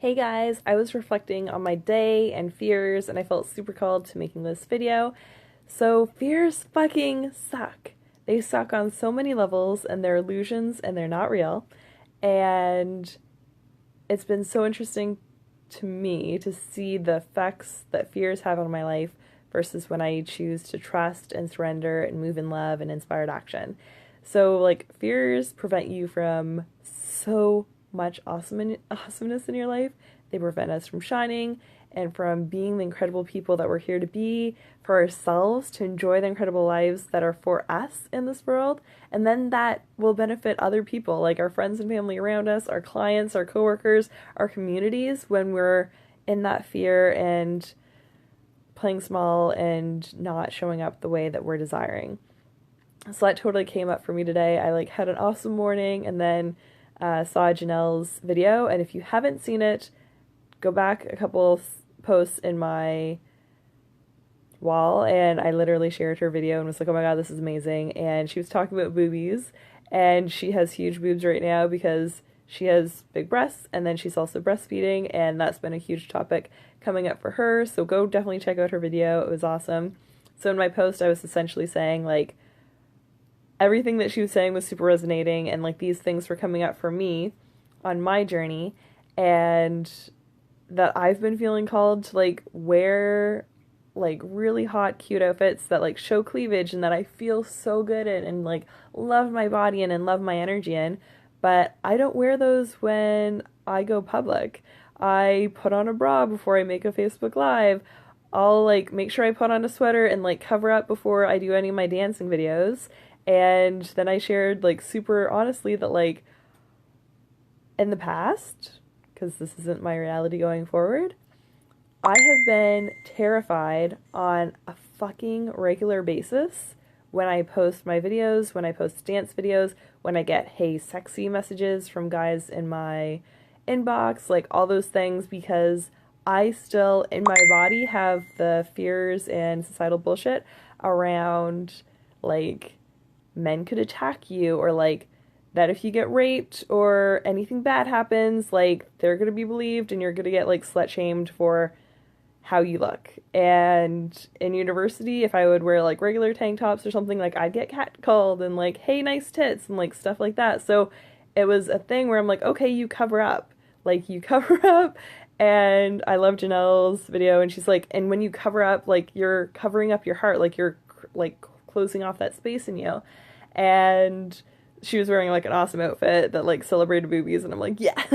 Hey guys, I was reflecting on my day and fears and I felt super called to making this video. So fears fucking suck. They suck on so many levels and they're illusions and they're not real. And it's been so interesting to me to see the effects that fears have on my life versus when I choose to trust and surrender and move in love and inspired action. So, like, fears prevent you from so much awesomeness in your life. They prevent us from shining and from being the incredible people that we're here to be for ourselves, to enjoy the incredible lives that are for us in this world. And then that will benefit other people, like our friends and family around us, our clients, our coworkers, our communities, when we're in that fear and playing small and not showing up the way that we're desiring. So that totally came up for me today. I like had an awesome morning and then saw Janelle's video. And if you haven't seen it, go back a couple posts in my wall and I literally shared her video and was like, oh my god, this is amazing. And she was talking about boobies, and she has huge boobs right now because she has big breasts, and then she's also breastfeeding, and that's been a huge topic coming up for her. So go definitely check out her video. It was awesome. So in my post I was essentially saying, like, everything that she was saying was super resonating, and like these things were coming up for me on my journey, and that I've been feeling called to like wear like really hot cute outfits that like show cleavage and that I feel so good in and like love my body in and love my energy in, but I don't wear those when I go public. I put on a bra before I make a Facebook live. I'll like make sure I put on a sweater and like cover up before I do any of my dancing videos. And then I shared like super honestly that like in the past, because this isn't my reality going forward, I have been terrified on a fucking regular basis when I post my videos, when I post dance videos, when I get hey sexy messages from guys in my inbox, like all those things, because I still in my body have the fears and societal bullshit around like men could attack you, or like that if you get raped or anything bad happens, like they're gonna be believed and you're gonna get like slut shamed for how you look. And in university, if I would wear like regular tank tops or something, like I'd get catcalled and like, hey, nice tits and like stuff like that. So it was a thing where I'm like, okay, you cover up. Like you cover up. And I love Janelle's video, and she's like, and when you cover up, like you're covering up your heart, like you're like closing off that space in you. And she was wearing like an awesome outfit that like celebrated boobies, and I'm like, yes.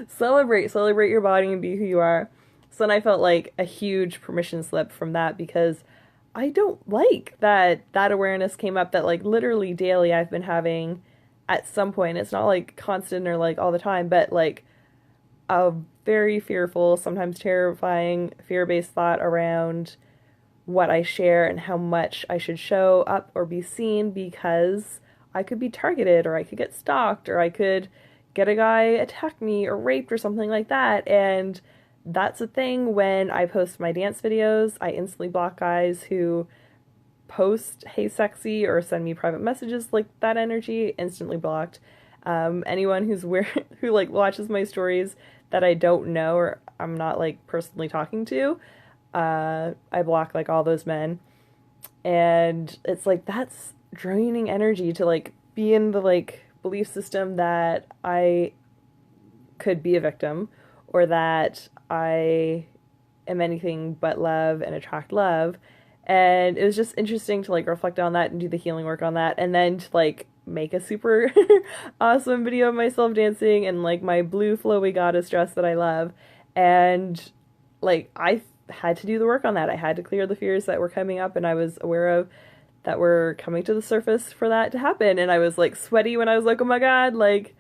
Celebrate your body and be who you are. So then I felt like a huge permission slip from that, because I don't like that awareness came up that like literally daily I've been having at some point. It's not like constant or like all the time, but like a very fearful, sometimes terrifying, fear-based thought around what I share and how much I should show up or be seen, because I could be targeted, or I could get stalked, or I could get a guy attack me or raped or something like that. And that's a thing when I post my dance videos. I instantly block guys who post hey sexy or send me private messages like that energy, instantly blocked. Anyone who like watches my stories that I don't know or I'm not like personally talking to, I block like all those men. And it's like that's draining energy to like be in the like belief system that I could be a victim, or that I am anything but love and attract love. And it was just interesting to like reflect on that and do the healing work on that, and then to like make a super awesome video of myself dancing and like my blue flowy goddess dress that I love. And like I had to do the work on that. I had to clear the fears that were coming up and I was aware of that were coming to the surface for that to happen. And I was like sweaty when I was like, oh my god, like,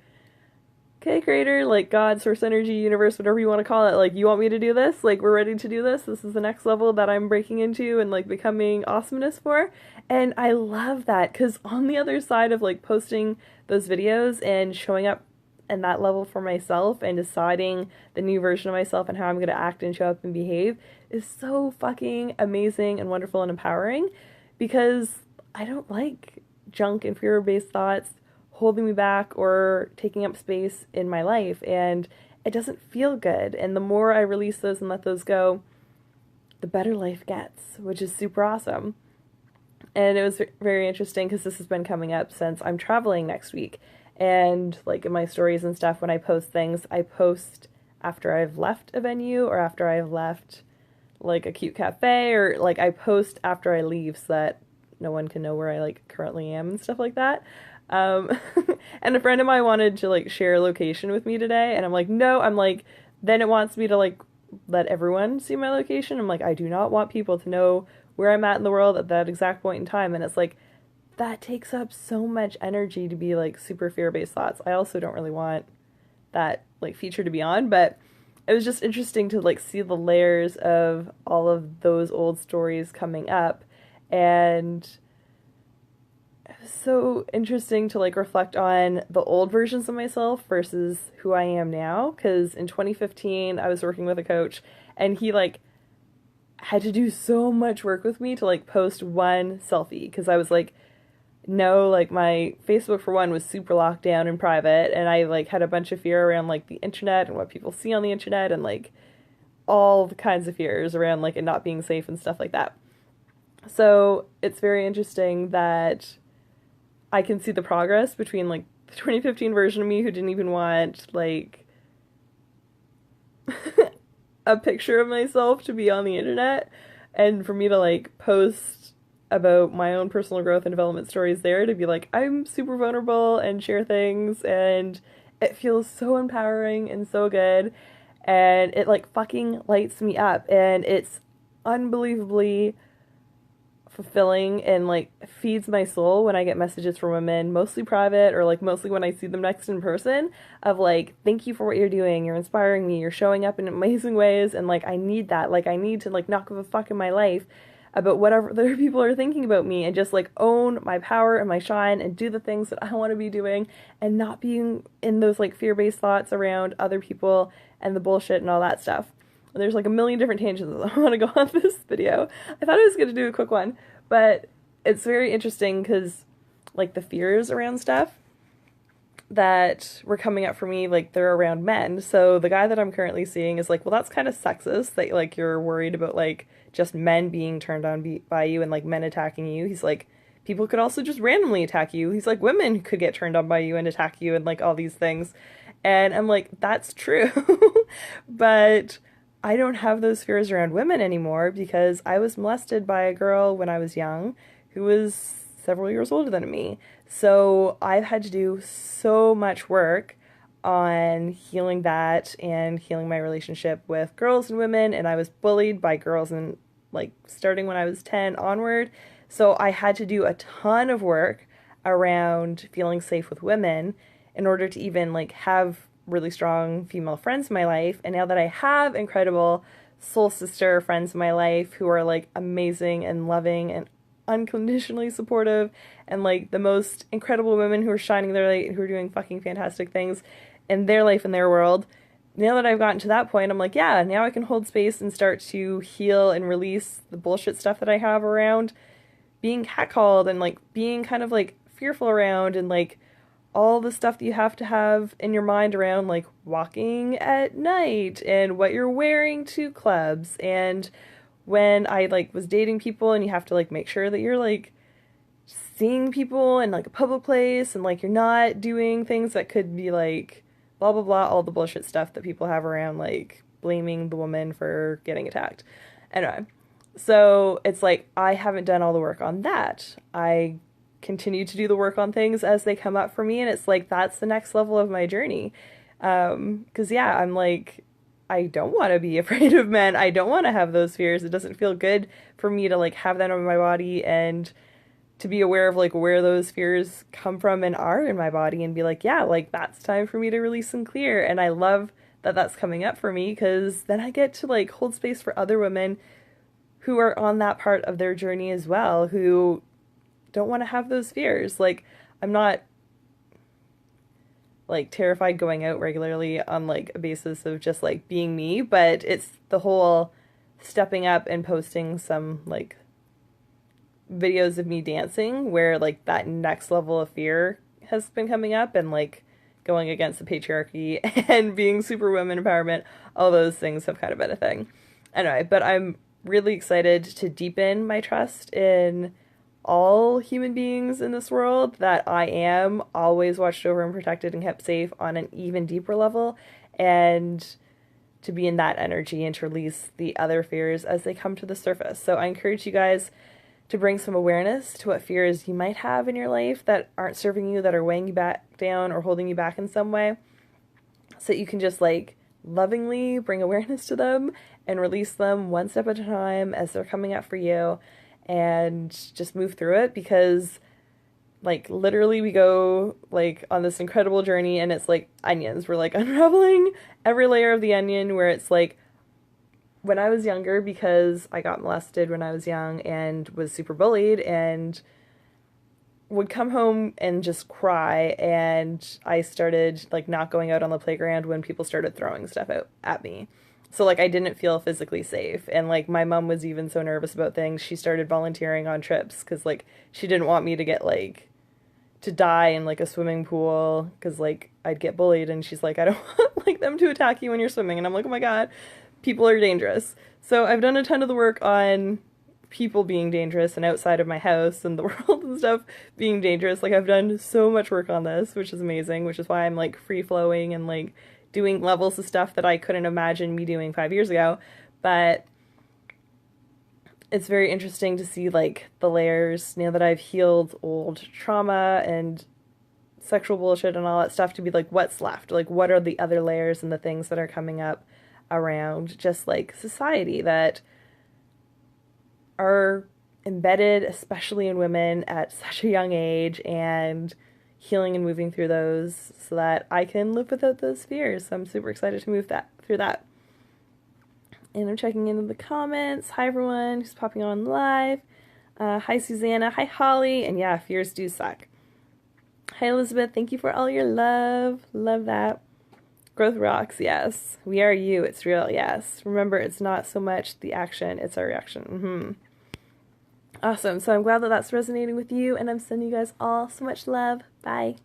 okay, creator, like God, source energy, universe, whatever you want to call it, like you want me to do this? Like we're ready to do this. This is the next level that I'm breaking into and like becoming awesomeness for. And I love that, because on the other side of like posting those videos and showing up in that level for myself and deciding the new version of myself and how I'm going to act and show up and behave is so fucking amazing and wonderful and empowering, because I don't like junk and fear-based thoughts holding me back or taking up space in my life. And it doesn't feel good. And the more I release those and let those go, the better life gets, which is super awesome. And it was very interesting because this has been coming up since I'm traveling next week. And like in my stories and stuff, when I post things, I post after I've left a venue or after I've left like a cute cafe, or like I post after I leave so that no one can know where I like currently am and stuff like that. Um, and a friend of mine wanted to like share a location with me today, and I'm like, no, I'm like, then it wants me to like let everyone see my location. I'm like, I do not want people to know where I'm at in the world at that exact point in time. And it's like, that takes up so much energy to be like super fear-based thoughts. I also don't really want that like feature to be on, but it was just interesting to like see the layers of all of those old stories coming up. And it was so interesting to like reflect on the old versions of myself versus who I am now, because in 2015 I was working with a coach, and he like had to do so much work with me to like post one selfie, because I was like, no, like my Facebook for one was super locked down and private, and I like had a bunch of fear around like the internet and what people see on the internet, and like all the kinds of fears around like it not being safe and stuff like that. So it's very interesting that I can see the progress between like the 2015 version of me who didn't even want like a picture of myself to be on the internet, and for me to like post about my own personal growth and development stories there, to be like, I'm super vulnerable and share things, and it feels so empowering and so good, and it like fucking lights me up, and it's unbelievably fulfilling and like feeds my soul when I get messages from women, mostly private or like mostly when I see them next in person, of like, thank you for what you're doing, you're inspiring me, you're showing up in amazing ways, and like I need that, like I need to like not give a fuck in my life about whatever other people are thinking about me, and just like own my power and my shine and do the things that I want to be doing, and not being in those like fear-based thoughts around other people and the bullshit and all that stuff. There's like a million different tangents I want to go on this video. I thought I was going to do a quick one, but it's very interesting because like the fears around stuff that were coming up for me, like they're around men. So the guy that I'm currently seeing is like, well, that's kind of sexist that like you're worried about like just men being turned on by you and like men attacking you. He's like, people could also just randomly attack you. He's like, women could get turned on by you and attack you and like all these things. And I'm like, that's true. But I don't have those fears around women anymore because I was molested by a girl when I was young who was several years older than me. So I've had to do so much work on healing that and healing my relationship with girls and women. And I was bullied by girls and like starting when I was 10 onward. So I had to do a ton of work around feeling safe with women in order to even like have really strong female friends in my life. And now that I have incredible soul sister friends in my life who are like amazing and loving and unconditionally supportive, and like the most incredible women who are shining their light, who are doing fucking fantastic things in their life and their world, now that I've gotten to that point, I'm like, yeah, now I can hold space and start to heal and release the bullshit stuff that I have around being catcalled and like being kind of like fearful around, and like all the stuff that you have to have in your mind around like walking at night and what you're wearing to clubs. And when I like was dating people and you have to like make sure that you're like seeing people in like a public place and like you're not doing things that could be like blah blah blah, all the bullshit stuff that people have around like blaming the woman for getting attacked. Anyway, so it's like I haven't done all the work on that. I continue to do the work on things as they come up for me, and it's like that's the next level of my journey. Because yeah, I'm like, I don't want to be afraid of men. I don't want to have those fears. It doesn't feel good for me to like have that on my body, and to be aware of like where those fears come from and are in my body, and be like, yeah, like that's time for me to release and clear. And I love that that's coming up for me, because then I get to like hold space for other women who are on that part of their journey as well, who don't want to have those fears. Like, I'm not like terrified going out regularly on like a basis of just like being me, but it's the whole stepping up and posting some like videos of me dancing where like that next level of fear has been coming up, and like going against the patriarchy and being super women empowerment, all those things have kind of been a thing. Anyway, but I'm really excited to deepen my trust in all human beings in this world, that I am always watched over and protected and kept safe on an even deeper level, and to be in that energy and to release the other fears as they come to the surface. So I encourage you guys to bring some awareness to what fears you might have in your life that aren't serving you, that are weighing you back down or holding you back in some way, so that you can just like lovingly bring awareness to them and release them one step at a time as they're coming up for you, and just move through it. Because like literally we go like on this incredible journey, and it's like onions. We're like unraveling every layer of the onion, where it's like when I was younger, because I got molested when I was young and was super bullied and would come home and just cry, and I started like not going out on the playground when people started throwing stuff out at me. So like I didn't feel physically safe, and like my mom was even so nervous about things, she started volunteering on trips because like she didn't want me to get like to die in like a swimming pool, because like I'd get bullied, and she's like, I don't want like them to attack you when you're swimming. And I'm like, oh my god, people are dangerous. So I've done a ton of the work on people being dangerous and outside of my house and the world and stuff being dangerous. Like I've done so much work on this, which is amazing, which is why I'm like free flowing and like doing levels of stuff that I couldn't imagine me doing 5 years ago. But it's very interesting to see like the layers now that I've healed old trauma and sexual bullshit and all that stuff, to be like, what's left? Like, what are the other layers and the things that are coming up around just like society that are embedded, especially in women at such a young age, and healing and moving through those so that I can live without those fears. So I'm super excited to move through that. And I'm checking into the comments. Hi everyone who's popping on live. Hi Susanna. Hi Holly. And yeah, fears do suck. Hi Elizabeth. Thank you for all your love. Love that. Growth rocks. Yes. We are you. It's real. Yes. Remember, it's not so much the action, it's our reaction. Awesome. So I'm glad that that's resonating with you, and I'm sending you guys all so much love. Bye.